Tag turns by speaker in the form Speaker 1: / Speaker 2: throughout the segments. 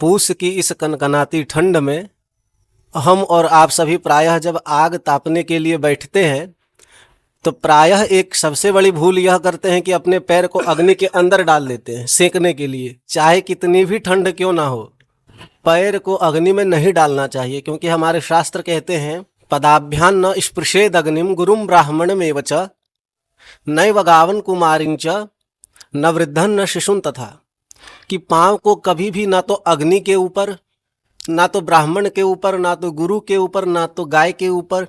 Speaker 1: पूस की इस कनकनाती ठंड में हम और आप सभी प्रायः जब आग तापने के लिए बैठते हैं तो प्रायः एक सबसे बड़ी भूल यह करते हैं कि अपने पैर को अग्नि के अंदर डाल देते हैं सेकने के लिए, चाहे कितनी भी ठंड क्यों ना हो। पैर को अग्नि में नहीं डालना चाहिए, क्योंकि हमारे शास्त्र कहते हैं पदाभ्यां न स्पृशेद अग्निम गुरुम ब्राह्मणमेव च नैव गावन कुमारीं च न वृद्धन न शिशुन तथा, कि पाँव को कभी भी ना तो अग्नि के ऊपर, ना तो ब्राह्मण के ऊपर, ना तो गुरु के ऊपर, ना तो गाय के ऊपर,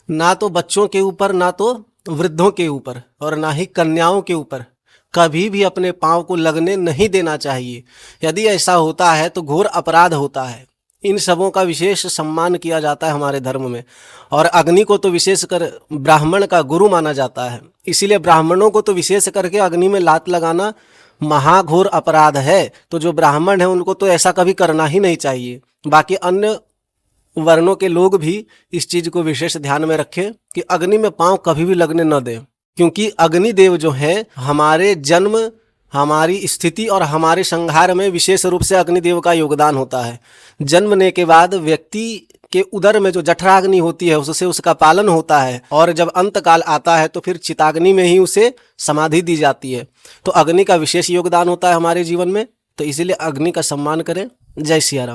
Speaker 1: ना तो बच्चों के ऊपर, ना तो वृद्धों के ऊपर और ना ही कन्याओं के ऊपर कभी भी अपने पाँव को लगने नहीं देना चाहिए। यदि ऐसा होता है तो घोर अपराध होता है। इन सबों का विशेष सम्मान किया जाता है हमारे धर्म में, और अग्नि को तो विशेषकर ब्राह्मण का गुरु माना जाता है। इसीलिए ब्राह्मणों को तो विशेष करके अग्नि में लात लगाना महाघोर अपराध है। तो जो ब्राह्मण है उनको तो ऐसा कभी करना ही नहीं चाहिए। बाकी अन्य वर्णों के लोग भी इस चीज को विशेष ध्यान में रखें कि अग्नि में पांव कभी भी लगने न दें, क्योंकि अग्निदेव जो है हमारे जन्म, हमारी स्थिति और हमारे संहार में विशेष रूप से अग्निदेव का योगदान होता है। जन्मने के बाद व्यक्ति के उदर में जो जठराग्नि होती है उससे उसका पालन होता है, और जब अंत काल आता है तो फिर चिताग्नि में ही उसे समाधि दी जाती है। तो अग्नि का विशेष योगदान होता है हमारे जीवन में, तो इसीलिए अग्नि का सम्मान करें। जय सिया राम।